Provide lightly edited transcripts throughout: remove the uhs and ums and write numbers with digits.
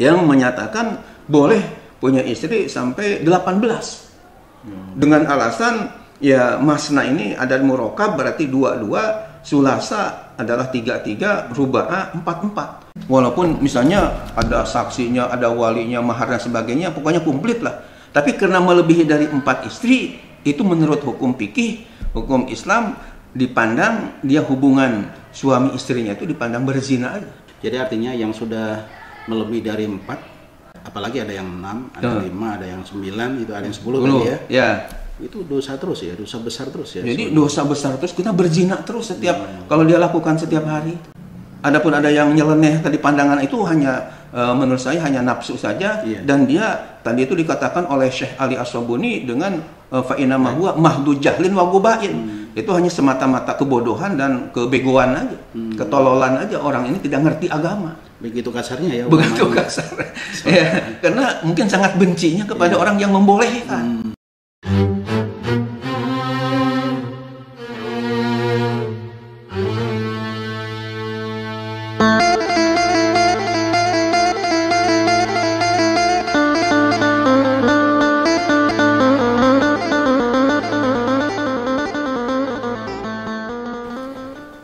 yang menyatakan boleh punya istri sampai 18. Dengan alasan ya masna ini ada murokab berarti 22, sulasa adalah 33, ruba'a 44. Walaupun misalnya ada saksinya, ada walinya, mahar dan sebagainya, pokoknya komplit lah. Tapi karena melebihi dari 4 istri, itu menurut hukum fikih, hukum Islam dipandang dia hubungan suami istrinya itu dipandang berzina aja. Jadi artinya yang sudah melebihi dari 4, apalagi ada yang 6, ada 5, ada yang 9, itu ada yang 10 tadi ya. Ya. Itu dosa terus ya, dosa besar terus ya. Jadi dosa besar terus, kita berzina terus setiap kalau dia lakukan setiap hari. Adapun ada yang nyeleneh tadi pandangan itu hanya menurut saya hanya nafsu saja, dan dia tadi itu dikatakan oleh Syekh Ali As-Sabuni dengan fa inna ma huwa mahdu jahlin wa gubain. Itu hanya semata-mata kebodohan dan kebegoan aja, ketololan aja, orang ini tidak ngerti agama. Begitu kasarnya ya. Begitu kasar. Ya, karena mungkin sangat bencinya kepada orang yang membolehkan.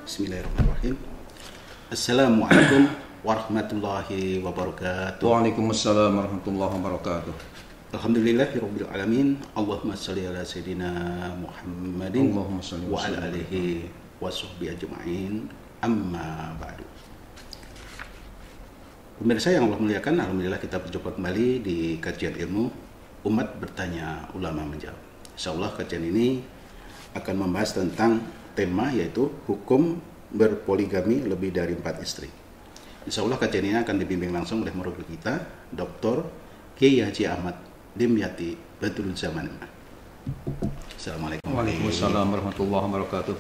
Bismillahirrahmanirrahim. Assalamualaikum warahmatullahi wabarakatuh. Waalaikumsalam warahmatullahi wabarakatuh. Alhamdulillahirabbil alamin. Allahumma shalli ala sayidina Muhammadin wa ala alihi washabbihi ajmain. Amma ba'du. Pemirsa yang Allah muliakan, alhamdulillah kita berjumpa kembali di kajian ilmu Umat Bertanya, Ulama Menjawab. Insyaallah kajian ini akan membahas tentang tema yaitu hukum berpoligami lebih dari 4 istri. Insya Allah kajian ini akan dibimbing langsung oleh murid kita, Dr. Kiai Haji Ahmad Dimyati Badrul Zaman. Assalamualaikum. Waalaikumsalam warahmatullahi wabarakatuh.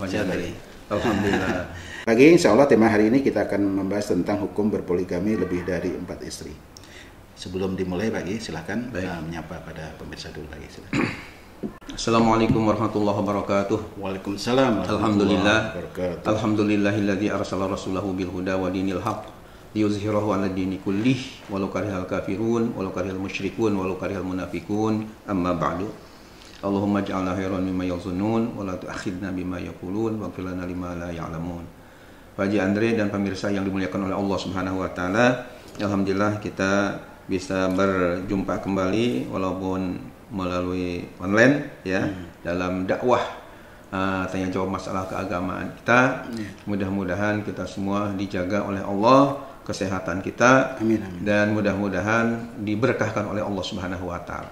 Alhamdulillah. Pagi insya Allah tema hari ini kita akan membahas tentang hukum berpoligami lebih dari 4 istri. Sebelum dimulai pagi silahkan menyapa pada pemirsa dulu lagi. Silahkan. Assalamualaikum warahmatullahi wabarakatuh. Waalaikumsalam. Alhamdulillah. Alhamdulillahilladzi arsala rasulahu bil huda wa dinil haq liyuzhirahu 'ala dini kullih walau karihal kafirun walau karihal musyrikun walau karihal munafiqun. Amma ba'du. Allahumma ij'alna khairan mimma yazunnun wa la tu'akhidna bima yaqulun waghfir lana lima la ya'lamun. Pak Haji Andre dan pemirsa yang dimuliakan oleh Allah Subhanahu wa taala, alhamdulillah kita bisa berjumpa kembali walaupun melalui online ya, dalam dakwah tanya jawab masalah keagamaan kita. Mudah-mudahan kita semua dijaga oleh Allah, kesehatan kita, amin, amin. Dan mudah-mudahan diberkahkan oleh Allah Subhanahu wa taala.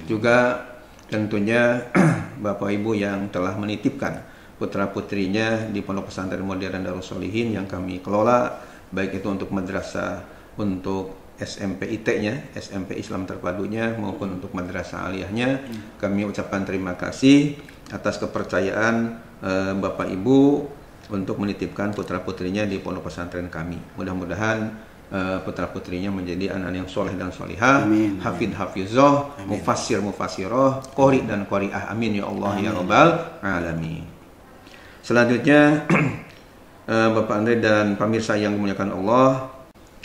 Juga tentunya Bapak Ibu yang telah menitipkan putra-putrinya di Pondok Pesantren Modern Darus Sholihin yang kami kelola, baik itu untuk madrasah, untuk SMP IT-nya, SMP Islam Terpadunya, maupun untuk madrasah aliyahnya, kami ucapkan terima kasih atas kepercayaan Bapak Ibu untuk menitipkan putra-putrinya di pondok pesantren kami. Mudah-mudahan putra-putrinya menjadi anak yang soleh dan solihah, hafid hafizah, mufassir mufassirah, qori dan qoriah. Amin ya Allah ya Rabbal alamin. Selanjutnya Bapak Andre dan pemirsa yang dimuliakan Allah,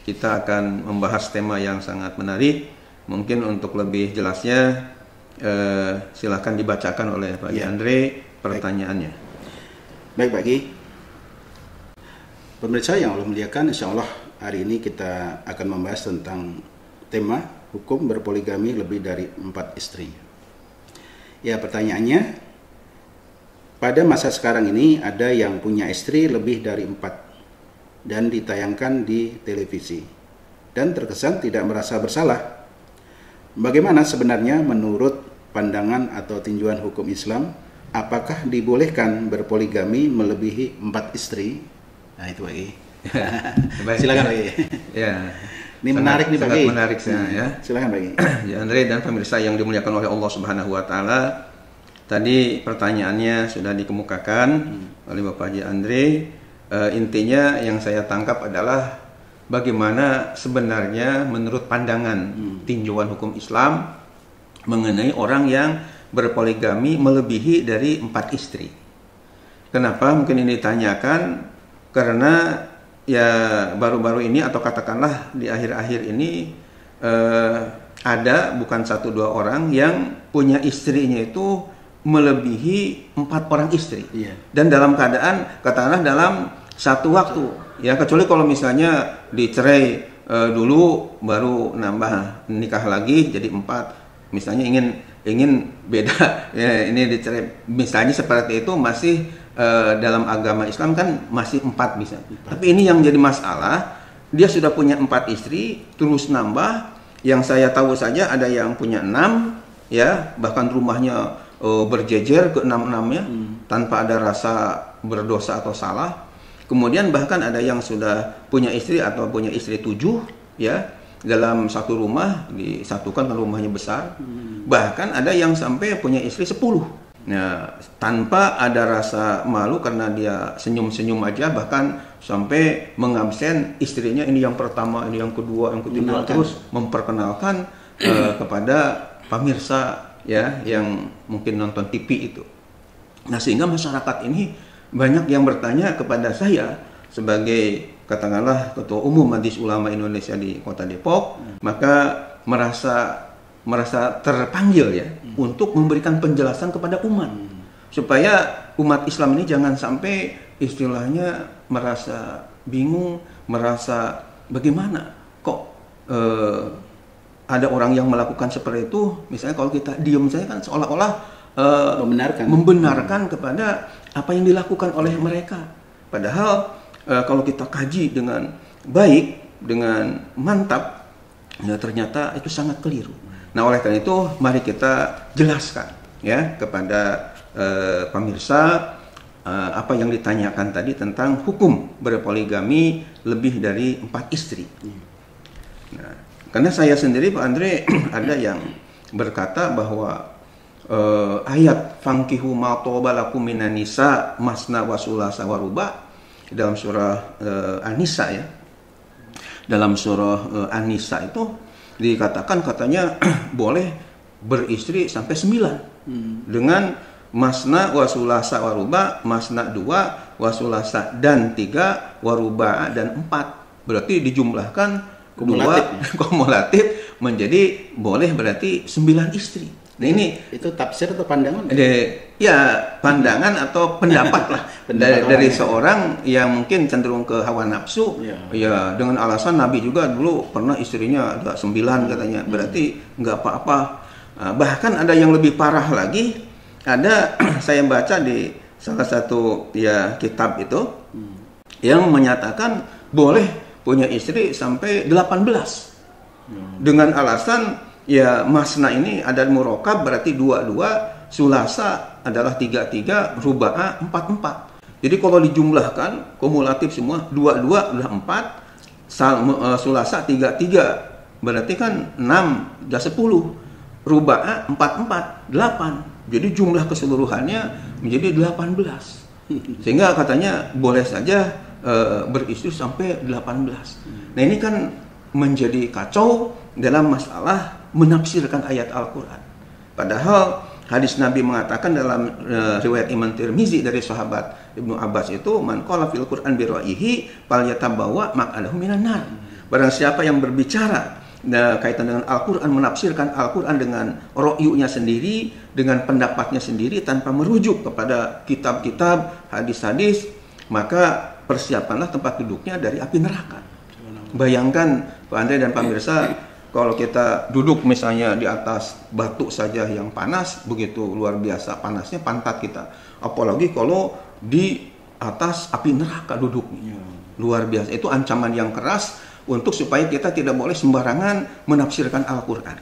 kita akan membahas tema yang sangat menarik. Mungkin untuk lebih jelasnya silakan dibacakan oleh Pak Andre pertanyaannya. Baik Pak. Pemirsa yang Allah muliakan, insya Allah hari ini kita akan membahas tentang tema hukum berpoligami lebih dari 4 istri. Ya, pertanyaannya, pada masa sekarang ini ada yang punya istri lebih dari 4 dan ditayangkan di televisi dan terkesan tidak merasa bersalah. Bagaimana sebenarnya menurut pandangan atau tinjauan hukum Islam, apakah dibolehkan berpoligami melebihi 4 istri? Nah itu Pak. Silakan Pak. Ya. Ini menarik nih Pak. Sangat menarik ya. Silakan Pak. Ya, Andre dan pemirsa yang dimuliakan oleh Allah Subhanahu wa taala. Tadi pertanyaannya sudah dikemukakan oleh Bapak Haji Andre. Intinya yang saya tangkap adalah bagaimana sebenarnya menurut pandangan tinjauan hukum Islam mengenai orang yang berpoligami melebihi dari 4 istri. Kenapa mungkin ini ditanyakan? Karena ya baru-baru ini atau katakanlah di akhir-akhir ini ada bukan 1-2 orang yang punya istrinya itu melebihi 4 orang istri. Dan dalam keadaan katakanlah dalam satu waktu, ya, kecuali kalau misalnya dicerai dulu baru nambah nikah lagi jadi 4, misalnya ingin beda, ya, ini dicerai misalnya seperti itu, masih dalam agama Islam kan masih 4 bisa. Tapi ini yang jadi masalah, dia sudah punya 4 istri terus nambah. Yang saya tahu saja ada yang punya 6, ya, bahkan rumahnya berjejer ke 6-6-nya tanpa ada rasa berdosa atau salah. Kemudian bahkan ada yang sudah punya istri atau punya istri 7, ya, dalam satu rumah disatukan kan rumahnya besar. Bahkan ada yang sampai punya istri 10. Nah, tanpa ada rasa malu karena dia senyum-senyum aja, bahkan sampai mengabsen istrinya, ini yang pertama, ini yang kedua, yang ketiga, terus memperkenalkan kepada pemirsa, ya, yang mungkin nonton TV itu. Nah, sehingga masyarakat ini banyak yang bertanya kepada saya sebagai katakanlah Ketua Umum Majelis Ulama Indonesia di Kota Depok, maka merasa terpanggil, ya, untuk memberikan penjelasan kepada umat, supaya umat Islam ini jangan sampai istilahnya merasa bingung, merasa bagaimana kok ada orang yang melakukan seperti itu. Misalnya kalau kita diam saja kan seolah-olah membenarkan kepada apa yang dilakukan oleh mereka. Padahal kalau kita kaji dengan baik, dengan mantap, ya, ternyata itu sangat keliru. Nah, oleh karena itu mari kita jelaskan, ya, kepada pemirsa apa yang ditanyakan tadi tentang hukum berpoligami lebih dari 4 istri. Nah, karena saya sendiri, Pak Andre, ada yang berkata bahwa ayat fankihu ma toba lakum minan nisa masna wa sulasa wa ruba dalam surah An-Nisa, ya. Dalam surah An-Nisa itu dikatakan katanya boleh beristri sampai 9 dengan masna wa sulasa wa ruba, masna 2, wa sulasa dan 3, wa ruba dan 4. Berarti dijumlahkan kumulatif menjadi boleh berarti 9 istri. Nah, ini itu tafsir atau pandangan? Ya, pandangan atau pendapat lah dari seorang yang mungkin cenderung ke hawa nafsu. Ya, dengan alasan Nabi juga dulu pernah istrinya ada 9 katanya. Berarti nggak apa-apa. Bahkan ada yang lebih parah lagi. Ada saya baca di salah satu, ya, kitab itu yang menyatakan boleh punya istri sampai 18 dengan alasan, ya, masna ini ada murokab berarti 2-2, sulasa adalah 3-3, ruba'a 4-4. Jadi kalau dijumlahkan kumulatif semua 2-2 udah 4, sulasa 3-3 berarti kan 6 udah 10, ruba'a 4-4 8. Jadi jumlah keseluruhannya menjadi 18. Sehingga katanya boleh saja beristri sampai 18. Nah, ini kan menjadi kacau dalam masalah menafsirkan ayat Al-Quran. Padahal hadis Nabi mengatakan dalam riwayat Imam Tirmizi dari sahabat Ibnu Abbas itu, man qala fil Qur'an bi ra'yihi falyatabawa maq'adahu minan nar. Barang siapa yang berbicara kaitan dengan Al-Quran, menafsirkan Al-Quran dengan ro'yunya sendiri, dengan pendapatnya sendiri tanpa merujuk kepada kitab-kitab, hadis-hadis, maka persiapanlah tempat duduknya dari api neraka. Bayangkan Pak Andre dan pemirsa, kalau kita duduk misalnya di atas batu saja yang panas, begitu luar biasa panasnya pantat kita. Apalagi kalau di atas api neraka duduknya. Luar biasa. Itu ancaman yang keras untuk supaya kita tidak boleh sembarangan menafsirkan Al-Quran.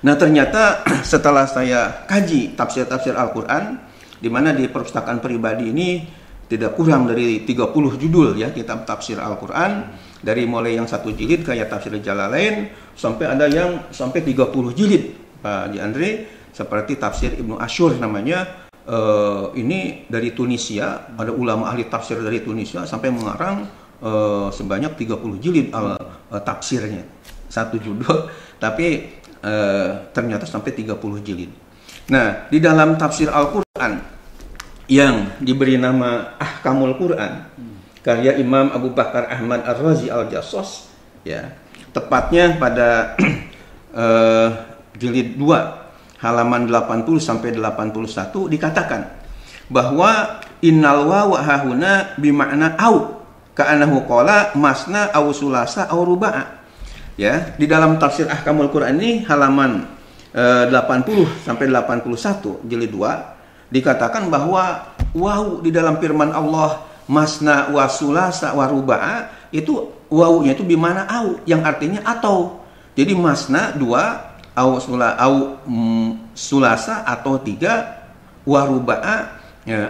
Nah, ternyata setelah saya kaji tafsir-tafsir Al-Quran, di mana di perpustakaan pribadi ini tidak kurang dari 30 judul, ya, kitab tafsir Al-Quran, dari mulai yang 1 jilid kayak tafsir Jalalain sampai ada yang sampai 30 jilid, Pak Andre, seperti tafsir Ibnu Asyur namanya. Ini dari Tunisia, ada ulama ahli tafsir dari Tunisia sampai mengarang sebanyak 30 jilid tafsirnya, 1 judul, tapi ternyata sampai 30 jilid. Nah, di dalam tafsir Al-Quran yang diberi nama Ahkamul Quran, karya Imam Abu Bakar Ahmad Ar-Razi Al-Jassos, ya, tepatnya pada jilid 2 halaman 80 sampai 81 dikatakan bahwa innal wawa hahuna bimakna au ka'annahu qala masna au sulasa au ruba'a. Ya, di dalam tafsir Ahkamul Quran ini halaman 80 sampai 81 jilid 2 dikatakan bahwa waw di dalam firman Allah masna wa sulasa wa ruba'a itu wawunya itu bimana au yang artinya atau. Jadi masna 2 au sulasa atau 3 wa ruba'a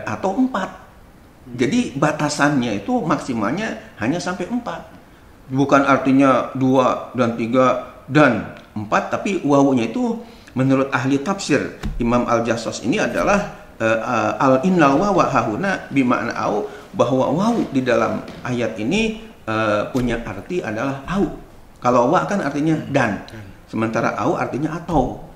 atau 4. Jadi batasannya itu maksimalnya hanya sampai 4. Bukan artinya 2 dan 3 dan 4, tapi wawunya itu menurut ahli tafsir Imam Al-Jassos ini adalah al-innal wawa hahuna bima'na au, bahwa wawu di dalam ayat ini punya arti adalah au. Kalau wa kan artinya dan, sementara au artinya atau.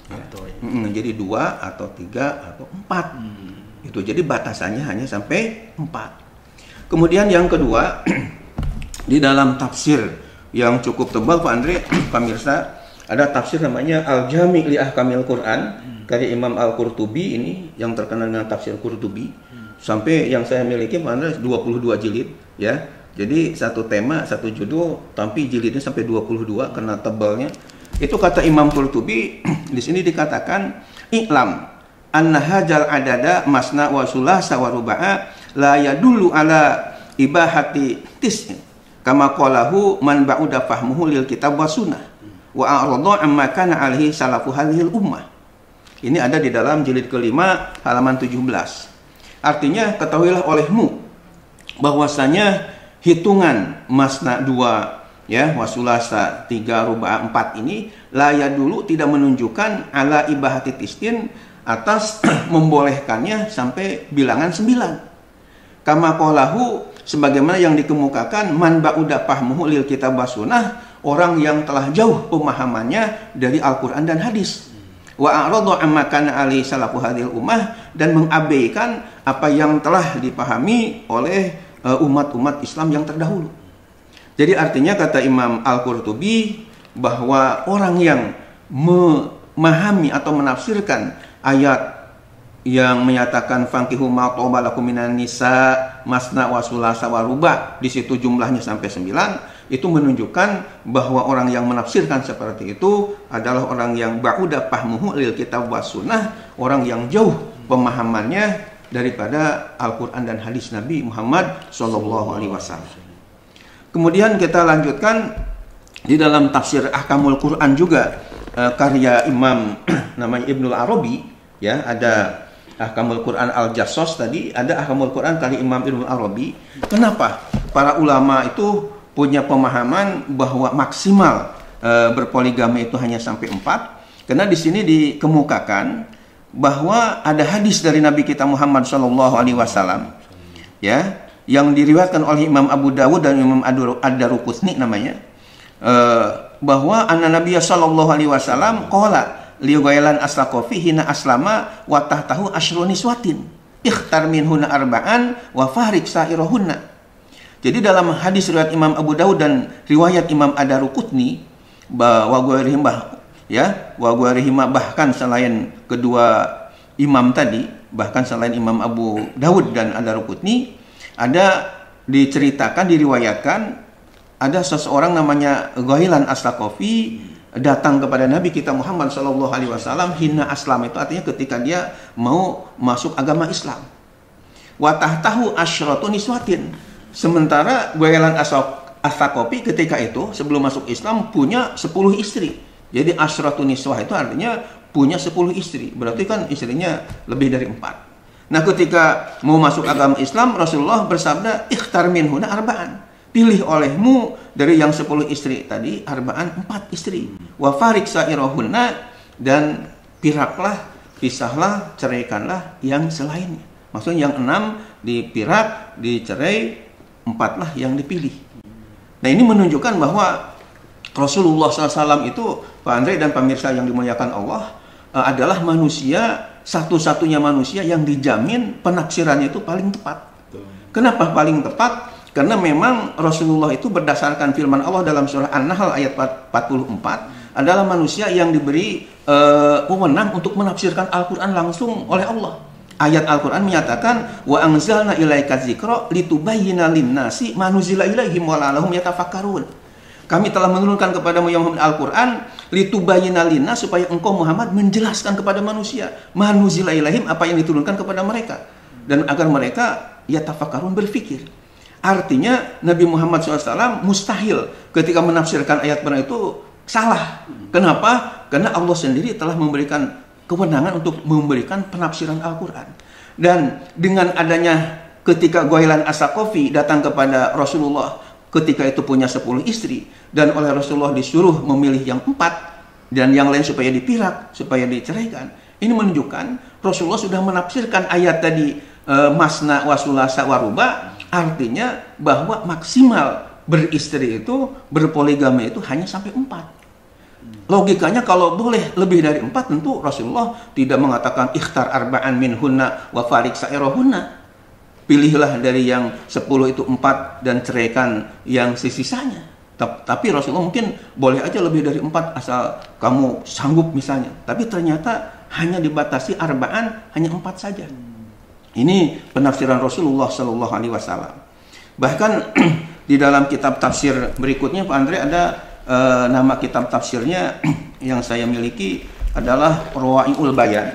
Jadi 2 atau 3 atau 4. Itu jadi batasannya hanya sampai 4. Kemudian yang kedua, di dalam tafsir yang cukup tebal Pak Andre, pemirsa, ada tafsir namanya Al-Jami' li Ahkamil Quran karya Imam Al-Qurtubi, ini yang terkenal dengan tafsir Qurtubi. Sampai yang saya miliki Pak Andre 22 jilid ya. Jadi satu tema, satu judul, tapi jilidnya sampai 22 karena tebalnya. Itu kata Imam Qurtubi di sini dikatakan i'lam anna hajal adada masna wa sulasa wa ruba'a la yadullu ala ibahati tis'in kama qalahu man ba'uda fahmuhu lil kitab wa sunnah wa a'rada amma kana alaihi salafu hadhil ummah. Ini ada di dalam jilid kelima halaman 17. Artinya ketahuilah olehmu bahwasanya hitungan masna 2 ya wasulasa 3 ruba'a 4 ini laya dulu tidak menunjukkan ala ibahati tis'in atas membolehkannya sampai bilangan 9. Kama qalahu sebagaimana yang dikemukakan man ba'uda fahmuhu lil kitab wa sunnah, orang yang telah jauh pemahamannya dari Al-Qur'an dan hadis. Wa a'rada amma kana ali salafu hadhil ummah, dan mengabaikan apa yang telah dipahami oleh umat-umat Islam yang terdahulu. Jadi artinya kata Imam Al-Qurtubi bahwa orang yang memahami atau menafsirkan ayat yang menyatakan fankihu ma taba lakum minan nisa masna wa sulasa wa ruba, di situ jumlahnya sampai 9, itu menunjukkan bahwa orang yang menafsirkan seperti itu adalah orang yang ba'uda fahmuhu lil kitab wa sunnah, orang yang jauh pemahamannya daripada Al-Qur'an dan hadis Nabi Muhammad sallallahu alaihi wasallam. Kemudian kita lanjutkan di dalam tafsir Ahkamul Quran juga karya Imam namanya Ibnul Arabi ya, ada Ahkamul Quran Al-Jassos tadi, ada Ahkamul Quran karya Imam Ibnul Arabi. Kenapa para ulama itu punya pemahaman bahwa maksimal berpoligami itu hanya sampai 4? Karena di sini dikemukakan bahwa ada hadis dari Nabi kita Muhammad SAW ya, yang diriwayatkan oleh Imam Abu Dawud dan Imam Ad-Daruqutni namanya, bahwa anna Nabiya sallallahu alaihi wasallam qala li Ghailan As-Saqafi hina aslama wa tahtahu asyru niswatin ikhtar minhunna arba'an wa fahrik sa'irahunna. Jadi dalam hadis riwayat Imam Abu Dawud dan riwayat Imam Ad-Daruqutni wa ghairihima bahkan selain kedua imam tadi, bahkan selain Imam Abu Dawud dan Ad-Daruqutni, ada diceritakan, diriwayatkan ada seseorang namanya Ghailan As-Saqafi datang kepada Nabi kita Muhammad sallallahu alaihi wasallam hina aslam, itu artinya ketika dia mau masuk agama Islam. Wa tahtahu asyratu niswatin, sementara Ghailan As-Saqafi ketika itu sebelum masuk Islam punya 10 istri. Jadi asyratu niswah itu artinya punya 10 istri, berarti kan istrinya lebih dari 4. Nah, ketika mau masuk agama Islam, Rasulullah bersabda ikhtar minhuna arba'an, pilih olehmu dari yang 10 istri tadi arba'an 4 istri. Wa farik sa'irahunna, dan pisahlah, ceraikanlah yang selainnya. Maksudnya yang 6 dipirak, dicerai, 4 lah yang dipilih. Nah, ini menunjukkan bahwa Rasulullah SAW itu, Pak Andre dan pemirsa yang dimuliakan Allah, adalah manusia, satu-satunya manusia yang dijamin penafsirannya itu paling tepat. Kenapa paling tepat? Karena memang Rasulullah itu berdasarkan firman Allah dalam surah An-Nahl ayat 44 adalah manusia yang diberi wewenang untuk menafsirkan Al-Quran langsung oleh Allah. Ayat Al-Quran menyatakan wa anzalna ilaika dzikra litubayyina lin-nasi ma nuzila ilaihim wa la'allahum yatafakkarun. Kami telah menurunkan kepadamu yang Muhammad Al-Quran litubayyina lin-nas, supaya engkau Muhammad menjelaskan kepada manusia ma nuzila ilaihim, apa yang diturunkan kepada mereka, dan agar mereka yatafakkarun, berfikir. Artinya Nabi Muhammad SAW mustahil ketika menafsirkan ayat Quran itu salah. Kenapa? Karena Allah sendiri telah memberikan kewenangan untuk memberikan penafsiran Al-Quran. Dan dengan adanya ketika Ghailan As-Saqafi datang kepada Rasulullah ketika itu punya 10 istri, dan oleh Rasulullah disuruh memilih yang 4 dan yang lain supaya dipirak, supaya diceraikan. Ini menunjukkan Rasulullah sudah menafsirkan ayat tadi masna wa sulasa wa ruba. Artinya bahwa maksimal beristri itu, berpoligami itu hanya sampai 4. Logikanya kalau boleh lebih dari 4, tentu Rasulullah tidak mengatakan ikhtar arba'an minhunna wa farik sa'irohunna. Pilihlah dari yang 10 itu 4 dan ceraikan yang sisanya. Tapi Rasulullah mungkin boleh aja lebih dari 4 asal kamu sanggup misalnya. Tapi ternyata hanya dibatasi arba'an, hanya 4 saja. Ini penafsiran Rasulullah Shallallahu Alaihi Wasallam. Bahkan di dalam kitab tafsir berikutnya, Pak Andre, ada nama kitab tafsirnya yang saya miliki adalah Rawa'iul Bayan.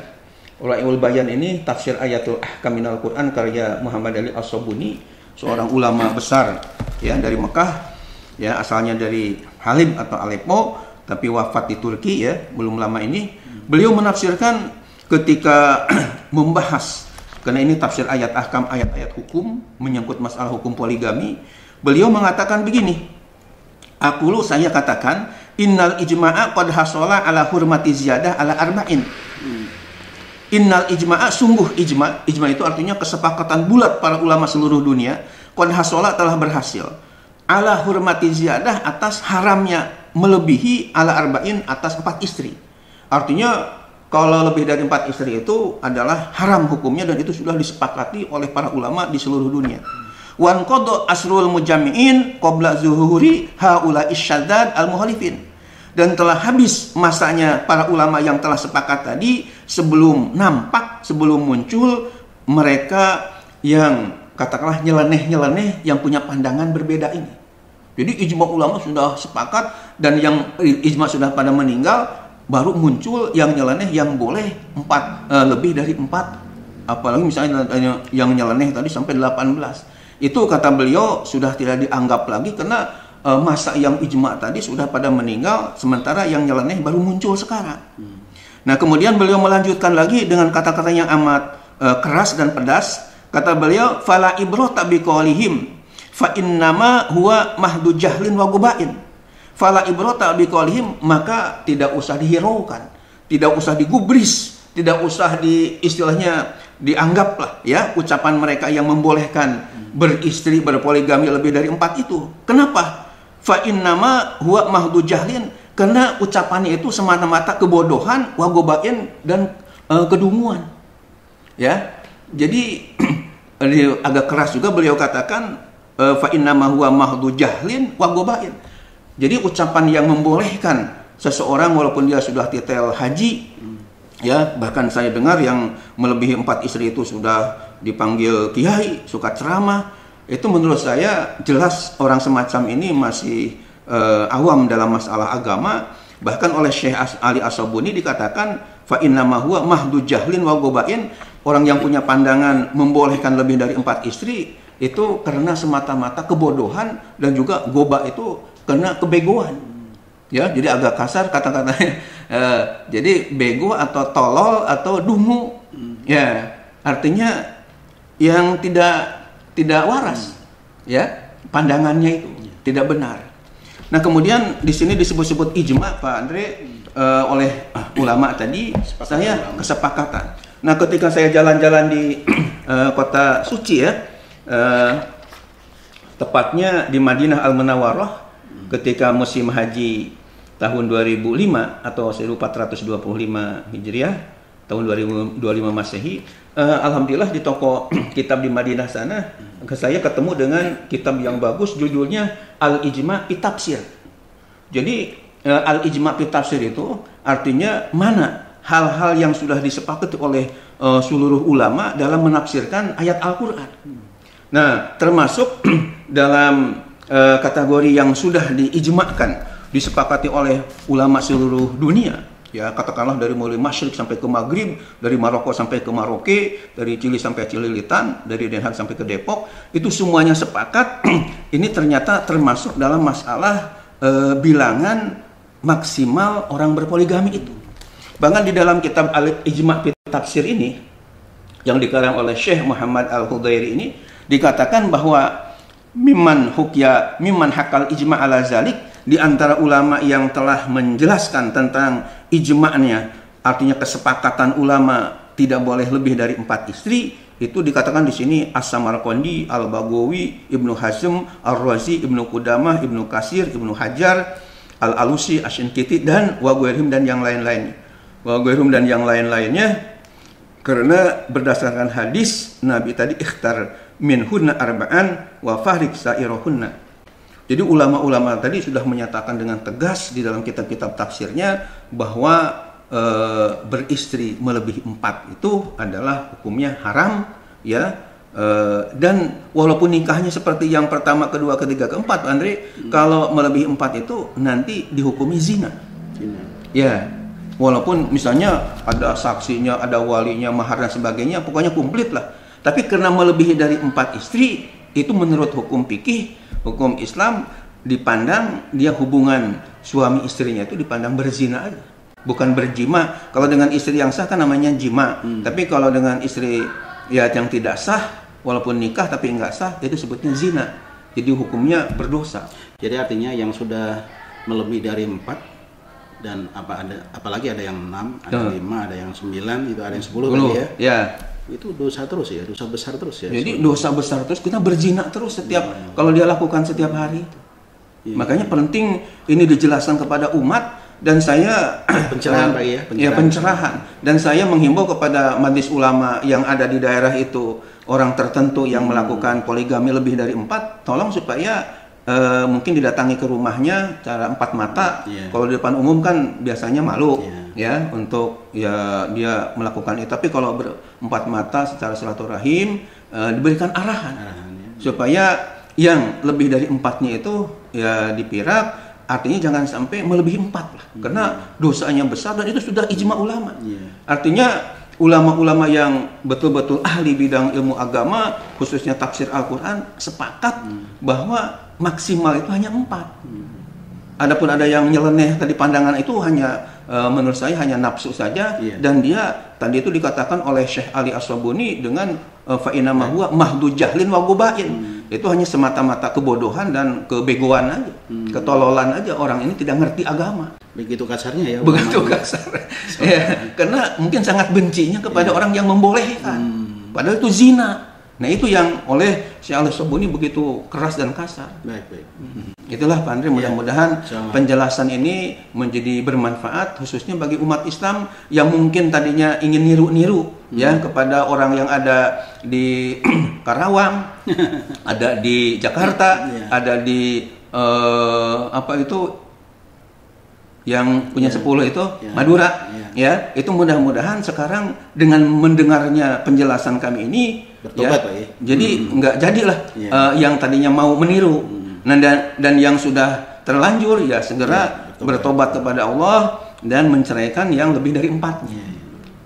Rawa'iul Bayan ini tafsir ayatul ahkam minal Quran karya Muhammad Ali As-Sabuni, seorang ulama besar ya dari Mekah, ya asalnya dari Halib atau Aleppo, tapi wafat di Turki ya belum lama ini. Beliau menafsirkan ketika membahas, karena ini tafsir ayat ahkam, ayat-ayat hukum menyangkut masalah hukum poligami. Beliau mengatakan begini, aqulu, saya katakan, innal ijma'a qad hasala ala hurmati ziyadah ala arba'in. Innal ijma'a, sungguh ijma'. Ijma' itu artinya kesepakatan bulat para ulama seluruh dunia. Qad hasala, telah berhasil. Ala hurmati ziyadah, atas haramnya melebihi ala arba'in, atas 4 istri. Artinya kalau lebih dari 4 istri itu adalah haram hukumnya, dan itu sudah disepakati oleh para ulama di seluruh dunia. Wan qada asrul mujammi'in qabla zuhuri haula isyadad al-muhalifin. Dan telah habis masanya para ulama yang telah sepakat tadi, sebelum nampak, sebelum muncul mereka yang katakanlah nyeleneh-nyeleneh yang punya pandangan berbeda ini. Jadi ijma ulama sudah sepakat, dan yang ijma sudah pada meninggal, baru muncul yang nyeleneh yang boleh 4 lebih dari 4, apalagi misalnya yang nyeleneh tadi sampai 18. Itu kata beliau sudah tidak dianggap lagi, karena masa yang ijma tadi sudah pada meninggal, sementara yang nyeleneh baru muncul sekarang. Nah, kemudian beliau melanjutkan lagi dengan kata-kata yang amat keras dan pedas. Kata beliau, fala ibrata biqaulihim fa innama huwa mahdu jahlin wa gubain. Fala ibrota biqaulihim, maka tidak usah dihiraukan, tidak usah digubris, tidak usah istilahnya dianggaplah ya ucapan mereka yang membolehkan beristri, berpoligami lebih dari 4 itu. Kenapa? Fa innama huwa mahdu jahlin, karena ucapannya itu semata-mata kebodohan, wagobain, dan kedunguan. Ya. Jadi agak keras juga beliau katakan fa innama huwa mahdu jahlin wagobain. Jadi ucapan yang membolehkan seseorang walaupun dia sudah titel haji, ya bahkan saya dengar yang melebihi 4 istri itu sudah dipanggil kiai, suka ceramah. Itu menurut saya jelas orang semacam ini masih awam dalam masalah agama. Bahkan oleh Syekh Ali As-Sabuni dikatakan fa innama huwa mahdu jahlin wa gobain, orang yang punya pandangan membolehkan lebih dari 4 istri itu karena semata-mata kebodohan, dan juga goba itu karena kebegoan. Ya, jadi agak kasar kata-katanya. Jadi bego atau tolol atau dungu. Ya, artinya yang tidak waras. Ya, pandangannya itu tidak benar. Nah, kemudian di sini disebut-sebut ijma, Pak Andre, oleh ulama tadi, kesepakatan. Nah, ketika saya jalan-jalan di kota suci ya, tepatnya di Madinah Al-Munawwarah, ketika musim haji tahun 2005 atau 1425 Hijriah, tahun 2025 Masehi. Alhamdulillah di toko kitab di Madinah sana saya ketemu dengan kitab yang bagus, judulnya Al-Ijma' fi Tafsir. Jadi Al-Ijma' fi Tafsir itu artinya mana hal-hal yang sudah disepakati oleh seluruh ulama dalam menafsirkan ayat Al-Quran. Nah, termasuk dalam kategori yang sudah diijma'kan, disepakati oleh ulama seluruh dunia, ya katakanlah dari mulai Masyriq sampai ke Maghrib, dari Maroko sampai ke Maroke, dari Chili sampai Cililitan, dari Den Haag sampai ke Depok, itu semuanya sepakat ini ternyata termasuk dalam masalah bilangan maksimal orang berpoligami itu. Bahkan di dalam kitab Al-Ijma' fi Tafsir ini yang dikarang oleh Syekh Muhammad Al-Hudairi ini dikatakan bahwa mimman hakal ijma' ala zalik, di antara ulama yang telah menjelaskan tentang ijma'nya, artinya kesepakatan ulama tidak boleh lebih dari 4 istri, itu dikatakan di sini As-Samarqandi, Al-Baghawi, Ibnu Hazm, Ar-Razi, Ibnu Qudamah, Ibnu Katsir, Ibnu Hajar, Al-Alusi, Asy-Syinkiti, dan wa ghairihim dan yang lain-lainnya. Wa ghairihim dan yang lain-lainnya karena berdasarkan hadis Nabi tadi, ikhtar minhunna arba'an wa fahrik sa'irohunna. Jadi ulama-ulama tadi sudah menyatakan dengan tegas di dalam kitab-kitab tafsirnya bahwa beristri melebihi 4 itu adalah hukumnya haram, ya. Dan walaupun nikahnya seperti yang pertama, kedua, ketiga, keempat, Pak Andre, kalau melebihi 4 itu nanti dihukumi zina. Ya, walaupun misalnya ada saksinya, ada walinya, mahar dan sebagainya, pokoknya komplit lah. Tapi karena melebihi dari 4 istri, itu menurut hukum fikih, hukum Islam, dipandang dia hubungan suami istrinya itu dipandang berzina aja, bukan berjima. Kalau dengan istri yang sah kan namanya jima. Tapi kalau dengan istri ya yang tidak sah, walaupun nikah tapi enggak sah, itu sebutnya zina. Jadi hukumnya berdosa. Jadi artinya yang sudah melebihi dari 4 dan apalagi ada yang 6, ada 5, ada yang 9, itu ada yang 10 tadi ya. Ya. Itu dosa terus ya, dosa besar terus ya. Jadi dosa besar terus, kita berzina terus setiap kalau dia lakukan setiap hari. Makanya penting ini dijelaskan kepada umat, dan saya pencerahan Pak ya, pencerahan. Dan saya menghimbau kepada majelis ulama yang ada di daerah itu, orang tertentu yang melakukan poligami lebih dari 4, tolong supaya mungkin didatangi ke rumahnya cara 4 mata. Kalau di depan umum kan biasanya malu, ya, untuk ya dia melakukan itu. Tapi kalau ber4 mata secara silaturahim, diberikan arahan supaya yang lebih dari 4-nya itu ya dipirak. Artinya jangan sampai melebihi 4 lah, karena dosanya besar dan itu sudah ijma ulama. Artinya ulama-ulama yang betul-betul ahli bidang ilmu agama, khususnya tafsir Al-Quran, sepakat bahwa maksimal itu hanya 4. Adapun ada yang nyeleneh tadi, pandangan itu hanya menurut saya hanya nafsu saja. Dan dia tadi itu dikatakan oleh Syekh Ali As-Sabuni dengan fa'inama huwa mahdu jahlin wa gubain. Itu hanya semata-mata kebodohan dan kebegoan aja, ketololan aja. Orang ini tidak ngerti agama. Begitu kasarnya ya. Begitu kasar. Ya, karena mungkin sangat bencinya kepada orang yang membolehkan. Padahal itu zina. Nah itu yang oleh Syekh Al-Sabuni begitu keras dan kasar. Baik. Itulah Pak Andre, mudah-mudahan penjelasan ini menjadi bermanfaat khususnya bagi umat Islam yang mungkin tadinya ingin niru-niru ya kepada orang yang ada di Karawang, ada di Jakarta, ada di yang punya 10 itu Madura, ya itu mudah-mudahan sekarang dengan mendengarnya penjelasan kami ini bertobat, ya, jadi nggak jadilah yang tadinya mau meniru, dan yang sudah terlanjur ya segera bertobat kepada Allah dan menceraikan yang lebih dari 4-nya.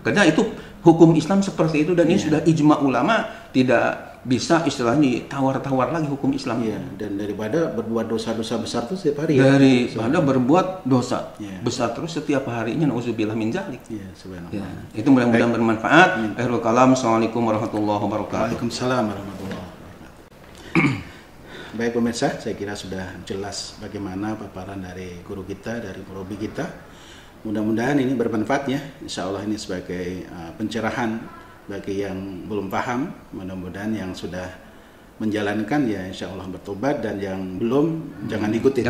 Karena itu hukum Islam seperti itu, dan ini sudah ijma ulama, tidak bisa istilahnya tawar-tawar lagi hukum Islam. Dan daripada berbuat dosa-dosa besar terus setiap hari. Daripada berbuat dosa besar terus setiap harinya, nauzubillah min dzalik. Itu mudah-mudahan bermanfaat. Akhirul kalam. Assalamualaikum warahmatullahi wabarakatuh. Waalaikumsalam warahmatullahi wabarakatuh. Baik pemirsa, saya kira sudah jelas bagaimana paparan dari guru kita, dari murabi kita. Mudah-mudahan ini bermanfaat ya. Insya Allah ini sebagai pencerahan bagi yang belum paham. Mudah-mudahan yang sudah menjalankan ya insya Allah bertobat, dan yang belum jangan ikutin.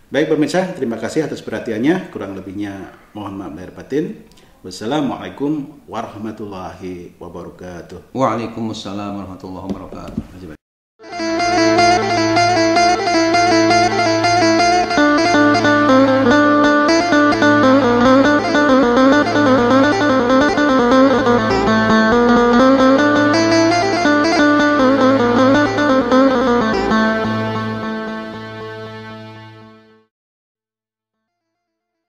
Baik pemirsa, terima kasih atas perhatiannya. Kurang lebihnya mohon maaf lahir batin. Wassalamualaikum warahmatullahi wabarakatuh. Waalaikumsalam warahmatullahi wabarakatuh.